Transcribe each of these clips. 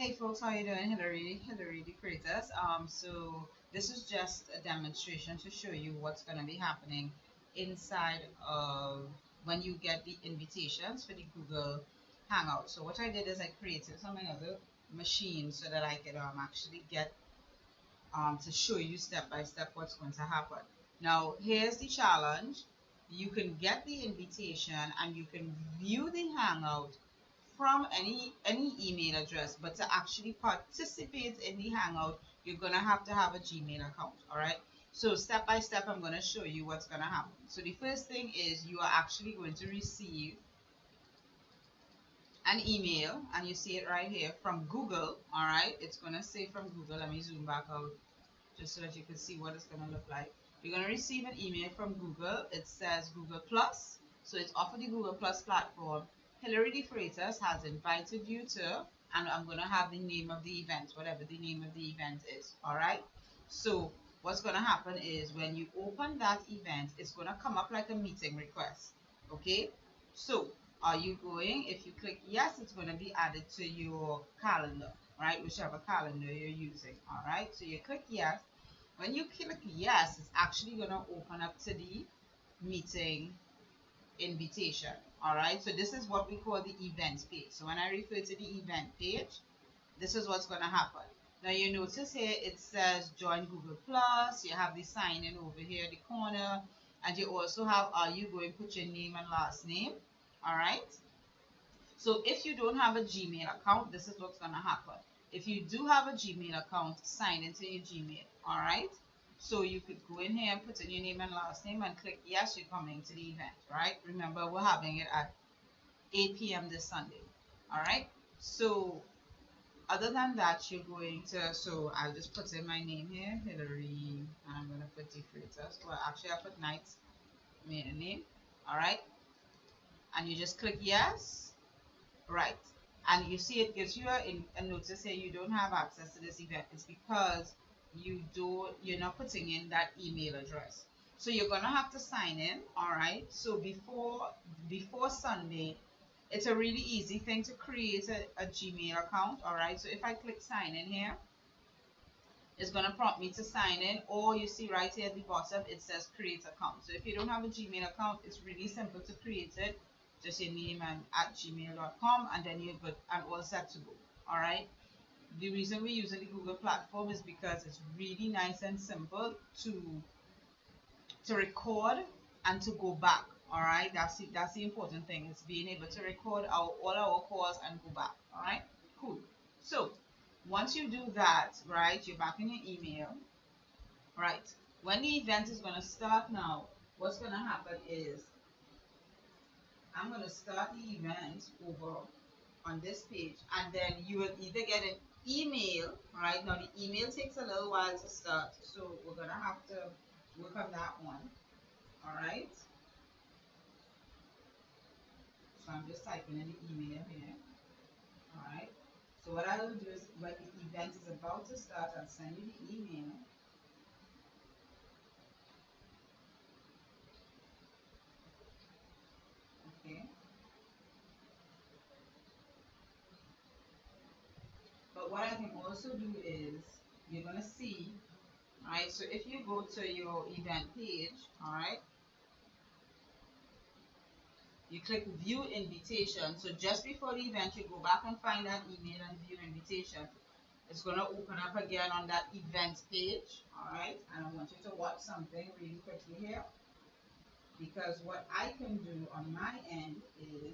Hey folks, how you doing? Hillary the creators. So this is just a demonstration to show you what's gonna be happening inside of when you get the invitations for the Google Hangout. So what I did is I created some other machine so that I could actually get to show you step by step what's going to happen. Now here's the challenge. You can get the invitation and you can view the Hangout from any email address, but to actually participate in the Hangout, you're gonna have to have a Gmail account. All right. So step by step, I'm gonna show you what's gonna happen. So the first thing is you are actually going to receive an email, and you see it right here from Google. All right. It's gonna say from Google. Let me zoom back out just so that you can see what it's gonna look like. You're gonna receive an email from Google. It says Google Plus. So it's off of the Google Plus platform. Hillary the Freitas has invited you to, and I'm gonna have the name of the event, whatever the name of the event is. All right. So what's gonna happen is when you open that event, it's gonna come up like a meeting request. Okay. So are you going? If you click yes, it's gonna be added to your calendar, right? Whichever calendar you're using. All right. So you click yes. When you click yes, it's actually gonna open up to the meeting invitation. All right, so this is what we call the event page. So when I refer to the event page, this is what's going to happen. Now you notice here it says join Google Plus. You have the sign in over here in the corner, and you also have are you going to put your name and last name. All right, so if you don't have a Gmail account, this is what's going to happen. If you do have a Gmail account, sign into your Gmail. All right. So you could go in here and put in your name and last name and click yes, you're coming to the event, right? Remember, we're having it at 8 p.m. this Sunday. All right. So other than that, you're going to, so I'll just put in my name here, Hillary, and I'm going to put the Freitas. Well, actually, I'll put Knight's maiden name. All right. And you just click yes. Right. And you see it gives you a notice here you don't have access to this event. It's because you're not putting in that email address. So you're gonna have to sign in, all right? So before Sunday, it's a really easy thing to create a Gmail account, all right? So if I click sign in here, it's gonna prompt me to sign in, or you see right here at the bottom it says create account. So if you don't have a Gmail account, it's really simple to create it. Just your name and at gmail.com, and then you're good and all set to go. All right. The reason we use the Google platform is because it's really nice and simple to record and to go back. All right. That's the important thing. Is being able to record all our calls and go back. All right. Cool. So once you do that, right, you're back in your email. Right. When the event is going to start now, what's going to happen is I'm going to start the event over on this page, and then you will either get an email. Right now the email takes a little while to start, so we're going to have to work on that one. All right, so I'm just typing in the email here. All right, so what I will do is when the event is about to start, I'll send you the email. Okay, but what I can also do is you're going to see. All right, so if you go to your event page, all right, you click view invitation. So just before the event, you go back and find that email and view invitation. It's going to open up again on that event page. All right. And I want you to watch something really quickly here, because what I can do on my end is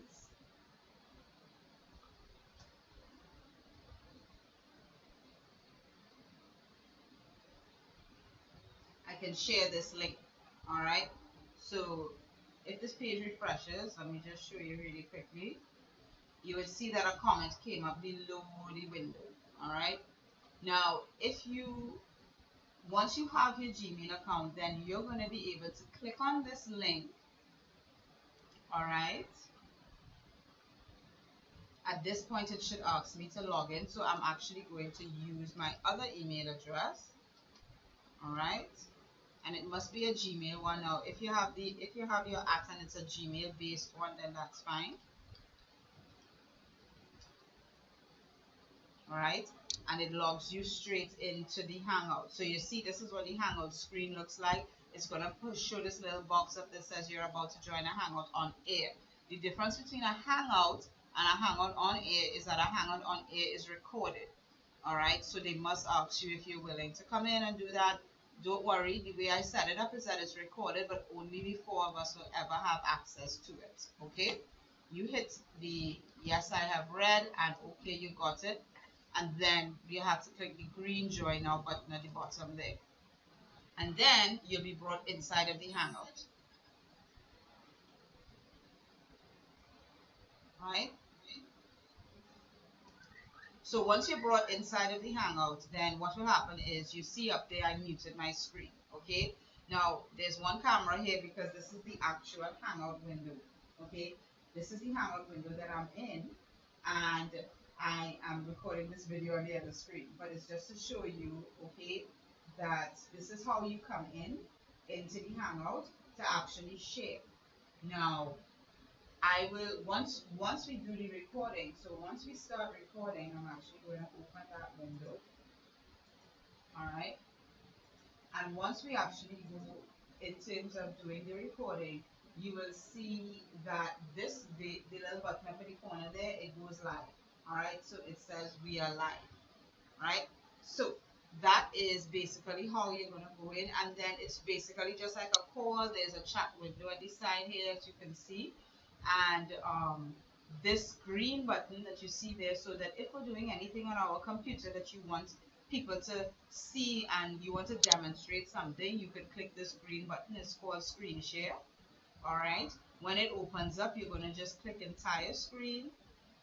I can share this link. All right. So if this page refreshes, let me just show you really quickly. You will see that a comment came up below the window. All right. Now, if you once you have your Gmail account, then you're going to be able to click on this link. All right. At this point, it should ask me to log in. So I'm actually going to use my other email address. All right. And it must be a Gmail one. Now, if you have your at and it's a Gmail based one, then that's fine. all right, and it logs you straight into the Hangout. So you see, this is what the Hangout screen looks like. It's gonna show this little box up that says you're about to join a Hangout on air. The difference between a Hangout and a Hangout on air is that a Hangout on air is recorded. All right, so they must ask you if you're willing to come in and do that. Don't worry, the way I set it up is that it's recorded, but only the four of us will ever have access to it. Okay, you hit the yes, I have read, and okay, you got it. And then you have to click the green join now button at the bottom there. And then you'll be brought inside of the Hangout. Right? So once you're brought inside of the Hangout, then what will happen is you see up there I muted my screen. Okay? Now there's one camera here because this is the actual Hangout window. Okay? This is the Hangout window that I'm in, and I am recording this video on the other screen. But it's just to show you, okay, that this is how you come into the Hangout to actually share. Now I will once we do the recording. So once we start recording, I'm actually going to open that window. All right. And once we actually go in terms of doing the recording, you will see that the little button up in the corner there, it goes live. All right. So it says we are live. Right. So that is basically how you're going to go in, and then it's basically just like a call. There's a chat window at the side here, as you can see, and this green button that you see there, so that if we're doing anything on our computer that you want people to see and you want to demonstrate something, you could click this green button. It's called screen share. All right, when it opens up, you're going to just click entire screen,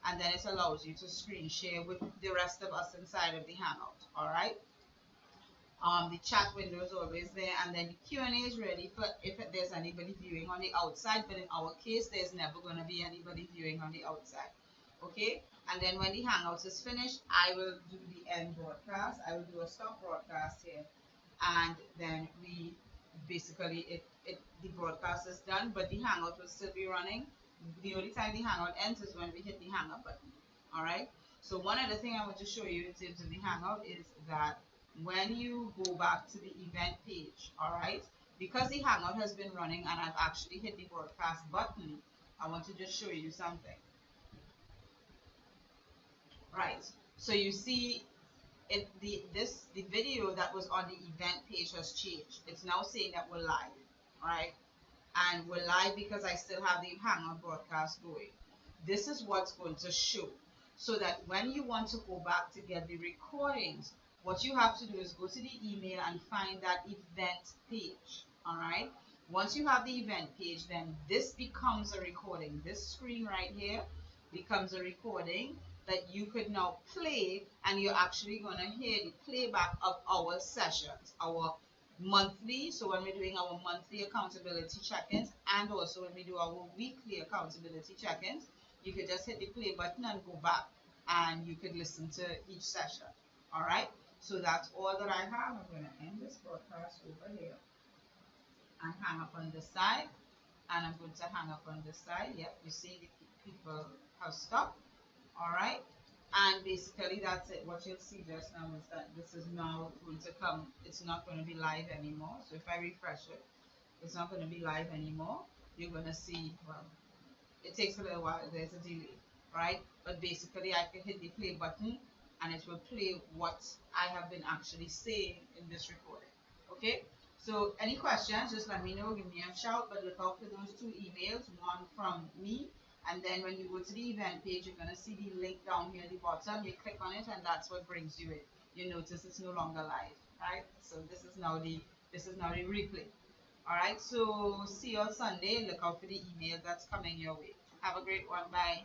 and then it allows you to screen share with the rest of us inside of the Hangout. All right. The chat window is always there, and then the Q&A is ready for if there's anybody viewing on the outside, but in our case there's never going to be anybody viewing on the outside. Okay, and then when the Hangout is finished, I will do the end broadcast. I will do a stop broadcast here, and then we basically the broadcast is done, but the Hangout will still be running. The only time the Hangout ends is when we hit the hang up button. All right, so one other thing I want to show you in terms of the Hangout is that when you go back to the event page, all right, because the Hangout has been running and I've actually hit the broadcast button, I want to just show you something. Right, so you see the video that was on the event page has changed. It's now saying that we're live, all right, and we're live because I still have the Hangout broadcast going. This is what's going to show, so that when you want to go back to get the recordings, what you have to do is go to the email and find that event page. All right, once you have the event page, then this becomes a recording. This screen right here becomes a recording that you could now play, and you're actually going to hear the playback of our sessions, our monthly. So when we're doing our monthly accountability check-ins, and also when we do our weekly accountability check-ins, you could just hit the play button and go back, and you could listen to each session. All right, so that's all that I have. I'm going to end this broadcast over here and hang up on this side, and I'm going to hang up on this side. Yep, you see the people have stopped. All right, and basically that's it. What you'll see just now is that this is now going to come. It's not going to be live anymore. So if I refresh it, it's not going to be live anymore. You're going to see, well, it takes a little while. There's a delay, right? But basically I can hit the play button and it will play what I have been actually saying in this recording. Okay, so any questions, just let me know, give me a shout, but look out for those two emails, one from me, and then when you go to the event page, you're going to see the link down here at the bottom. You click on it and that's what brings you in. You notice it's no longer live, right? So this is now the replay. All right, so see you on Sunday. Look out for the email that's coming your way. Have a great one. Bye.